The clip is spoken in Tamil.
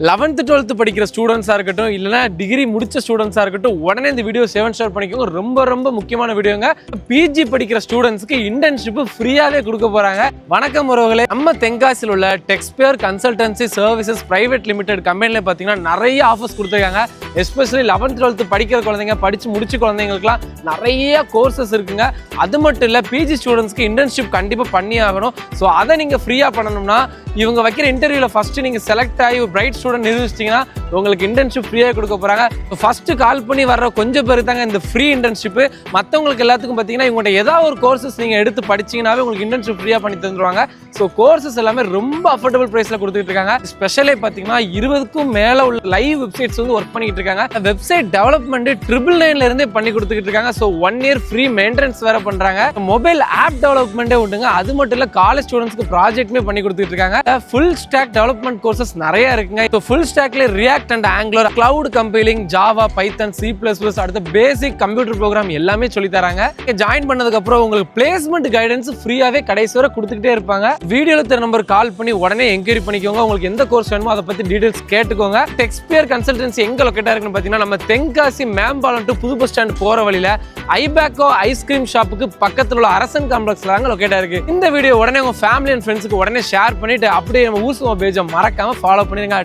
11th 12th படிக்கிற ஸ்டூடெண்ட்ஸாக இருக்கட்டும் இல்லைனா டிகிரி முடிச்ச ஸ்டூடெண்ட்ஸாக இருக்கட்டும் உடனே இந்த வீடியோ ஷேர் பண்ணிக்கோங்க. ரொம்ப முக்கியமான வீடியோங்க. பிஜி படிக்கிற ஸ்டூடெண்ட்ஸ்க்கு இன்டர்ன்ஷிப் ஃப்ரீயாவே கொடுக்க போறாங்க. வணக்கம் உறவுகளே, நம்ம தென்காசியில் உள்ள டெக்ஸ்பியர் கன்சல்டன்சி சர்வீசஸ் பிரைவேட் லிமிடெட் கம்பெனில பார்த்தீங்கன்னா நிறைய ஆஃபர்ஸ் கொடுத்துருக்காங்க. எஸ்பெஷலி 11th 12th படிக்கிற குழந்தைங்க, படிச்சு முடிச்ச குழந்தைங்களுக்குலாம் நிறைய கோர்சஸ் இருக்குங்க. அது மட்டும் இல்லை, பிஜி ஸ்டூடெண்ட்ஸ்க்கு இன்டர்ன்ஷிப் கண்டிப்பாக பண்ணி ஆகணும். ஸோ அதை நீங்கள் ஃப்ரீயாக பண்ணணும்னா இவங்க வைக்கிற இன்டர்வியூவில் ஃபஸ்ட்டு நீங்கள் செலக்ட் ஆகி பிரைட் ஸ்டூடெண்ட் நிரூபிச்சிட்டிங்கன்னா உங்களுக்கு இன்டர்ன்ஷிப் ஃப்ரீயாக கொடுக்க போகிறாங்க. ஃபஸ்ட்டு கால் பண்ணி வர்ற கொஞ்சம் பேர் தாங்க இந்த ஃப்ரீ இன்டர்ன்ஷிப்பு. மற்றவங்களுக்கு எல்லாத்துக்கும் பார்த்தீங்கன்னா இவங்கள்ட்ட ஏதாவது ஒரு கோர்சஸ் நீங்கள் எடுத்து படிச்சிங்கனாவே உங்களுக்கு இன்டர்ன்ஷிப் ஃப்ரீயாக பண்ணி தந்துடுவாங்க. ஸோ கோர்சஸ் எல்லாமே ரொம்ப அஃபோர்டபுள் ப்ரைஸில் கொடுத்துட்டு இருக்காங்க. ஸ்பெஷலே பார்த்தீங்கன்னா 20க்கும் மேலே உள்ள லைவ் வெப்சைட்ஸ் வந்து ஒர்க் பண்ணிட்டு இருக்காங்க. வெப்சைட் டெவலப்மெண்ட் 999 இருந்தே பண்ணி கொடுத்துட்டு இருக்காங்க. ஸோ 1 year ஃப்ரீ மெயின்டெனன்ஸ் வேற பண்றாங்க. மொபைல் ஆப் டெவலப்மெண்ட்டே உண்டுங்க. அது மட்டும் இல்லை, காலேஜ் ஸ்டூடெண்ட்ஸ்க்கு ப்ராஜெக்ட்மே பண்ணி கொடுத்துட்டு இருக்காங்க. ஃபுல் ஸ்டாக் டெவலப்மெண்ட் கோர்சஸ் நிறைய இருக்குங்க. இப்போ ஃபுல் ஸ்டாக்ல React and Angular, cloud compiling, Java, Python, C++, அடுத்த பேசிக் கம்ப்யூட்டர் ப்ரோக்ராம் எல்லாமே சொல்லி தராங்க. ஜாயின் பண்ணதுக்கு அப்புறம் உங்களுக்கு பிளேஸ்மெண்ட் கைடன்ஸ் ஃப்ரீயாவே கடைசி வரை கொடுத்துக்கிட்டே இருப்பாங்க. வீடியோல தெரிய நம்பர் கால் பண்ணி உடனே என்கொயரி பண்ணிக்கோங்க. உங்களுக்கு எந்த கோர்ஸ் வேணுமோ அதை பத்தி டீடைல்ஸ் கேட்டுக்கோங்க. டெக்ஸ்பியர் கன்சல்டன்சி எங்க லொகேட்டா இருக்குன்னு பாத்தீங்கன்னா நம்ம தென்காசி மேம்பாலம் டு புது பஸ் ஸ்டாண்ட் போற வழியில ஐபேக்கோ ஐஸ்கிரீம் ஷாப்புக்கு பக்கத்துல உள்ள அரசன் காம்ப்ளெக்ஸ்ல தாங்க லொகேட்டா இருக்கு. இந்த வீடியோ உடனே உங்க ஃபேமிலி அண்ட் ஃப்ரெண்ட்ஸ்க்கு உடனே ஷேர் பண்ணிட்டு அப்படியே நம்ம ஊசுவ பேஜை மறக்காம ஃபாலோ பண்ணிருங்க.